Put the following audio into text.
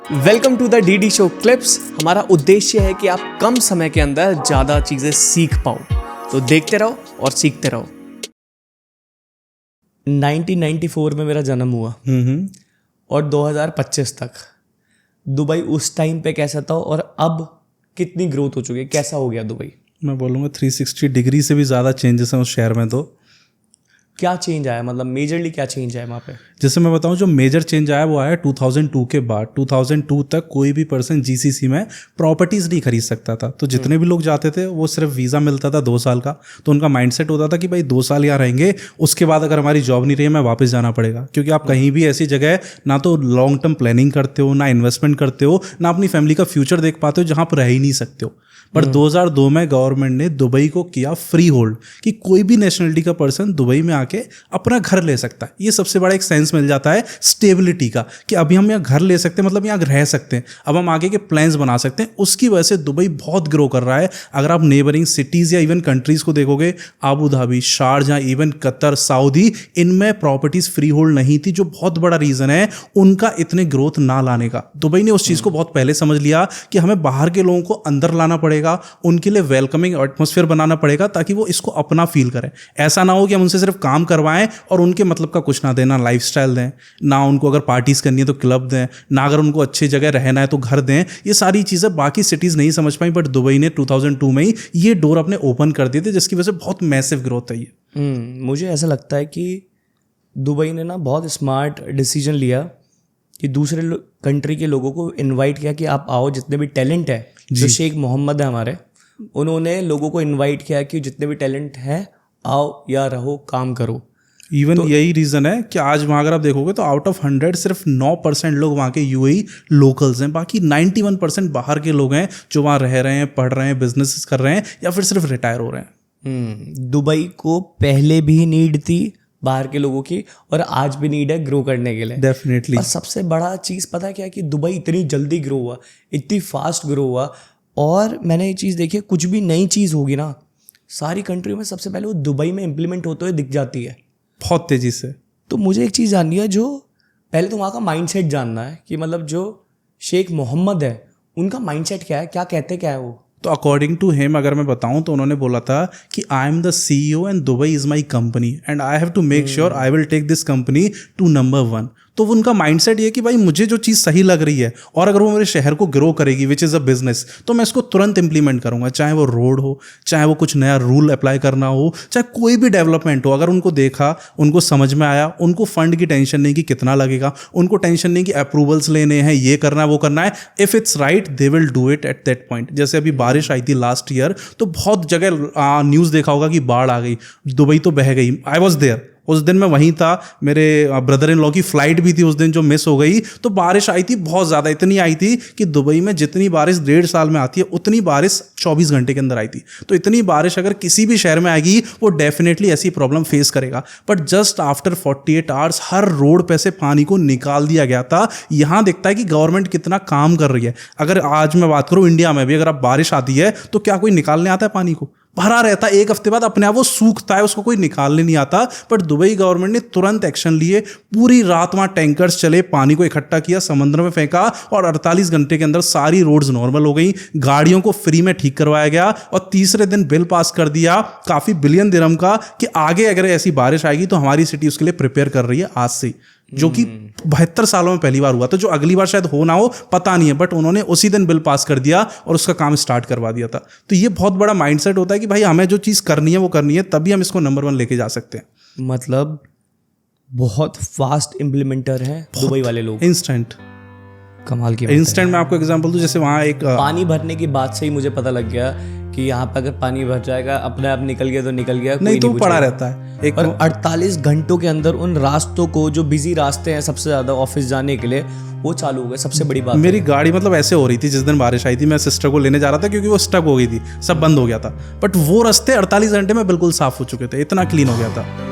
Welcome to the DD show clips. हमारा उद्देश्य है कि आप कम समय के अंदर ज़्यादा चीज़ें सीख पाओ, तो देखते रहो और सीखते रहो। 1994 में मेरा जन्म हुआ और 2025 तक दुबई उस टाइम पे कैसा था और अब कितनी ग्रोथ हो चुकी है, कैसा हो गया दुबई? मैं बोलूँगा 360 डिग्री से भी ज़्यादा चेंजेस हैं उस शहर में। तो क्या चेंज आया, मतलब मेजरली क्या चेंज आया वहाँ पे? जैसे मैं बताऊं, जो मेजर चेंज आया वो आया 2002 के बाद। 2002 तक कोई भी पर्सन जीसीसी में प्रॉपर्टीज़ नहीं खरीद सकता था। तो जितने भी लोग जाते थे वो सिर्फ वीज़ा मिलता था 2 साल का, तो उनका माइंडसेट होता था कि भाई 2 साल यहाँ रहेंगे, उसके बाद अगर हमारी जॉब नहीं रही मैं वापस जाना पड़ेगा। क्योंकि आप कहीं भी ऐसी जगह ना तो लॉन्ग टर्म प्लानिंग करते हो, ना इन्वेस्टमेंट करते हो, ना अपनी फैमिली का फ्यूचर देख पाते हो, जहाँ पर रह ही नहीं सकते हो। पर 2002 में गवर्नमेंट ने दुबई को किया फ्री होल्ड कि कोई भी नेशनलिटी का पर्सन दुबई में आके अपना घर ले सकता है। ये सबसे बड़ा एक सेंस मिल जाता है स्टेबिलिटी का कि अभी हम यहाँ घर ले सकते हैं, मतलब यहाँ रह सकते हैं, अब हम आगे के प्लान्स बना सकते हैं। उसकी वजह से दुबई बहुत ग्रो कर रहा है। अगर आप नेबरिंग सिटीज़ या इवन कंट्रीज़ को देखोगे, Abu Dhabi, Sharjah, even Qatar, Saudi, इनमें प्रॉपर्टीज़ फ्री होल्ड नहीं थी, जो बहुत बड़ा रीज़न है उनका इतने ग्रोथ ना लाने का। दुबई ने उस चीज़ को बहुत पहले समझ लिया कि हमें बाहर के लोगों को अंदर लाना पड़ेगा, उनके लिए वेलकमिंग एटमॉस्फेयर बनाना पड़ेगा ताकि वो इसको अपना फील करें। ऐसा ना हो कि हम उनसे सिर्फ काम करवाएं और उनके मतलब का कुछ ना दें, ना लाइफस्टाइल दें, ना उनको अगर पार्टीज करनी है तो क्लब दें, ना अगर उनको अच्छी जगह रहना है तो घर दें। ये सारी चीज़ें बाकी सिटीज़ नहीं समझ पाई, बट दुबई ने 2002 में ही ये डोर अपने ओपन कर दिए थे, जिसकी वजह से बहुत मैसिव ग्रोथ है ये। मुझे ऐसा लगता है कि दुबई ने ना बहुत स्मार्ट डिसीजन लिया कि दूसरे कंट्री के लोगों को इनवाइट किया कि आप आओ, जितने भी टैलेंट है। जो शेख मोहम्मद है हमारे, उन्होंने लोगों को इनवाइट किया कि जितने भी टैलेंट है आओ या रहो, काम करो। इवन यही रीज़न है कि आज वहाँ अगर आप देखोगे तो आउट ऑफ 100 सिर्फ 9% लोग वहाँ के यूएई लोकल्स हैं, बाकी 91% बाहर के लोग हैं जो वहाँ रह रहे हैं, पढ़ रहे हैं, बिजनेस कर रहे हैं या फिर सिर्फ रिटायर हो रहे हैं। दुबई को पहले भी नीड थी बाहर के लोगों की और आज भी नीड है ग्रो करने के लिए। डेफिनेटली। और सबसे बड़ा चीज़ पता है क्या है कि दुबई इतनी जल्दी ग्रो हुआ, इतनी फास्ट ग्रो हुआ। और मैंने ये चीज़ देखी है, कुछ भी नई चीज़ होगी ना, सारी कंट्रियों में सबसे पहले वो दुबई में इम्प्लीमेंट होते हुए दिख जाती है बहुत तेज़ी से। तो मुझे एक चीज़ जाननी है, जो पहले तो वहाँ का माइंडसेट जानना है कि मतलब जो शेख मोहम्मद है उनका माइंडसेट क्या है, क्या कहते क्या है वो? तो अकॉर्डिंग टू हिम अगर मैं बताऊं तो उन्होंने बोला था कि I am the CEO and Dubai is my company and I have to make sure I will take this company to number 1। तो उनका माइंडसेट ये कि भाई मुझे जो चीज़ सही लग रही है और अगर वो मेरे शहर को ग्रो करेगी, विच इज़ अ बिजनेस, तो मैं इसको तुरंत इंप्लीमेंट करूंगा। चाहे वो रोड हो, चाहे वो कुछ नया रूल अप्लाई करना हो, चाहे कोई भी डेवलपमेंट हो। अगर उनको देखा, उनको समझ में आया, उनको फंड की टेंशन नहीं कि कितना लगेगा, उनको टेंशन नहीं कि अप्रूवल्स लेने हैं, ये करना है, वो करना है। If it's right they will do it at that point. जैसे अभी बारिश आई थी लास्ट ईयर, तो बहुत जगह न्यूज़ देखा होगा कि बाढ़ आ गई, दुबई तो बह गई। आई वॉज देयर, उस दिन मैं वहीं था, मेरे ब्रदर इन लॉ की फ्लाइट भी थी उस दिन जो मिस हो गई। तो बारिश आई थी बहुत ज़्यादा, इतनी आई थी कि दुबई में जितनी बारिश 1.5 साल में आती है उतनी बारिश 24 घंटे के अंदर आई थी। तो इतनी बारिश अगर किसी भी शहर में आएगी वो डेफिनेटली ऐसी प्रॉब्लम फेस करेगा। But just after 48 hours her road पे से पानी को निकाल दिया गया था। यहाँ दिखता है कि गवर्नमेंट कितना काम कर रही है। अगर आज मैं बात करूँ इंडिया में भी, अगर आप बारिश आती है तो क्या कोई निकालने आता है पानी को? भरा रहता है, 1 हफ्ते बाद अपने आप वो सूखता है, उसको कोई निकालने नहीं आता। बट दुबई गवर्नमेंट ने तुरंत एक्शन लिए, पूरी रात वहाँ टैंकर्स चले, पानी को इकट्ठा किया, समंदर में फेंका और 48 घंटे के अंदर सारी रोड्स नॉर्मल हो गई। गाड़ियों को फ्री में ठीक करवाया गया और तीसरे दिन बिल पास कर दिया काफ़ी बिलियन दिरहम का कि आगे अगर ऐसी बारिश आएगी तो हमारी सिटी उसके लिए प्रिपेयर कर रही है आज से, जो कि 72 सालों में पहली बार हुआ था। जो अगली बार शायद हो ना हो पता नहीं है, बट उन्होंने उसी दिन बिल पास कर दिया और उसका काम स्टार्ट करवा दिया था। तो ये बहुत बड़ा माइंडसेट होता है कि भाई हमें जो चीज़ करनी है वो करनी है, तभी हम इसको नंबर 1 लेके जा सकते हैं। मतलब बहुत फास्ट इम्प्लीमेंटर हैं दुबई वाले लोग, इंस्टेंट, कमाल की बात है। इंस्टेंट। मैं आपको एग्जांपल दूं, जैसे वहाँ एक पानी भरने की बात से ही मुझे पता लग गया कि यहाँ पे अगर पानी भर जाएगा, अपने आप निकल गया तो निकल गया, नहीं तो पड़ा पूछेगा। रहता है एक। और 48 घंटों के अंदर उन रास्तों को, जो बिजी रास्ते हैं सबसे ज़्यादा ऑफिस जाने के लिए, वो चालू हो गए। सबसे बड़ी बात मेरी गाड़ी मतलब ऐसे हो रही थी जिस दिन बारिश आई थी, मैं सिस्टर को लेने जा रहा था क्योंकि वो स्टक हो गई थी, सब बंद हो गया था, बट वो रास्ते 48 घंटे में बिल्कुल साफ हो चुके थे, इतना क्लीन हो गया था।